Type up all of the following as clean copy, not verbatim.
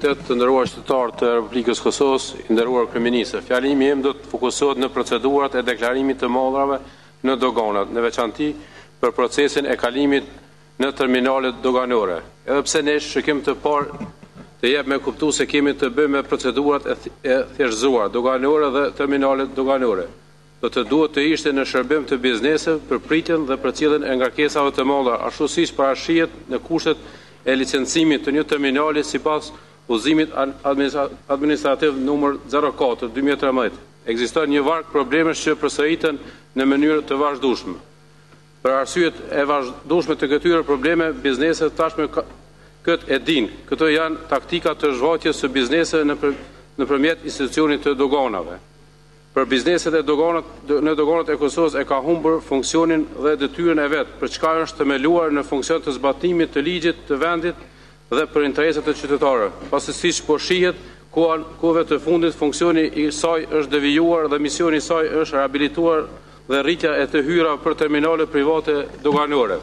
Të nderuar qytetarë të Republikës Kosovës, i nderuar kryeministër, fjalimi im do të fokusohet në procedurat e deklarimit të mollrave në doganat, në veçanti për procesin e kalimit në terminalet doganore. Edhe pse ne shikim të parë të jep me kuptu se kemi të bëjmë me procedurat e thjeshtëzuara doganore dhe terminalet doganore. Do të duhet të ishte në shërbim të bizneseve për pritjen dhe përcjelljen e ngarkesave të mollra, ashtu siç parashihet në kushtet e licencimit të një terminali sipas Udhëzimit administrativ numër 04/2013. Ekziston një varg problemesh që përsëriten në mënyrë të vazhdueshme. Për arsyet e vazhdueshme të këtyre probleme, bizneset tashmë këtë e dinë. Këto janë taktika të zhvatjes së bizneseve nëpërmjet institucionit të doganave. Për bizneset në doganat e Kosovës e ka humbur funksionin dhe detyrën e vet, për çka është themeluar në funksion të zbatimit të ligjit të vendit dhe për interesat e qytetarëve. Pasi siç po shihet, kohëve të fundit funksioni i saj është devijuar dhe misioni i saj është rehabilituar dhe rritja e të hyra për terminale private doganore.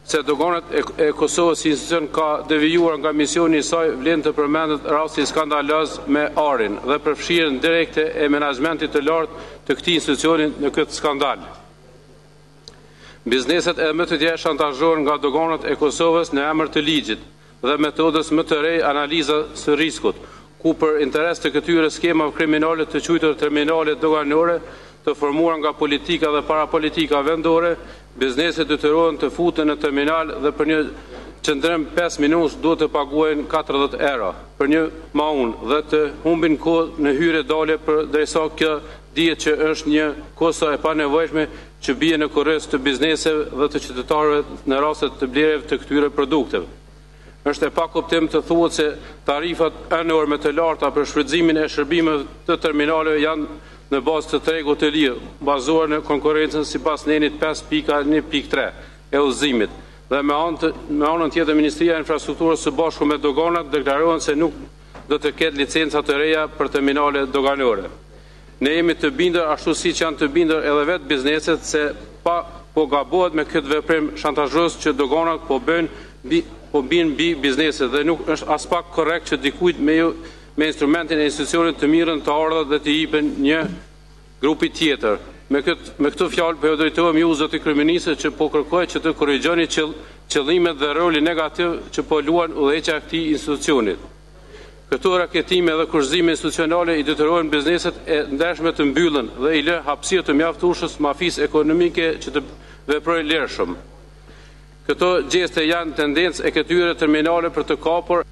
Se doganat e Kosovës si institucion ka devijuar nga misioni i saj, vlen të përmendet rasti skandaloz me Arin dhe përfshirjen direkte e menaxhmentit të lartë të këtij institucioni në këtë skandal. Bizneset edhe më të tjerë shantazhohen nga doganat e Kosovës në emër të ligjit dhe metodës më të re analiza së riskut, ku për interes të këtyre skemave kriminale të quajtur terminale doganore të formuar nga politika dhe parapolitika vendore, bizneset detyrohen të futen në terminal dhe për një qëndrim 5 minutë duhet të paguajnë 40 euro për një maun dhe të humbin kohë në hyrje dalje derisa kjo dihet që është një kosto e panevojshme që bie në korrez të bizneseve dhe të qytetarëve në rastet të blerjeve të këtyre produkteve. Është e pakuptim të thuhet se tarifat enorme të larta për shfrytëzimin e shërbimeve të terminaleve janë në bazë të tregut të lirë, bazuar në konkurrencën sipas nenit 5.1.3 e udhëzimit. Dhe me anën tjetër Ministria e Infrastrukturës së bashku me doganat deklarohen se nuk do të ketë licenca të reja për terminale doganore. Ne jemi të bindur ashtu siç janë të bindur edhe vetë bizneset se po gabohet me këtë veprim shantazhues që doganat po bin mbi bizneset dhe nuk është as pak korrekt që dikujt me instrumentin e institucionit të mirën të ardhat dhe të jipen një grupi tjetër. Me këtë fjalë po drejtohem ju zoti kryeministër që po kërkoj që të korrigjoni qëllimet dhe rolin negativ që po luan udhëheqja e këtij institucioni. Këto raketime dhe kurrëzime institucionale i detyrojnë bizneset e ndershme të mbyllen dhe i lë hapësirë të mjaftueshës mafisë ekonomike që të veprojë lirshëm. Këto gjeste janë tendencë e këtyre terminale për të kapur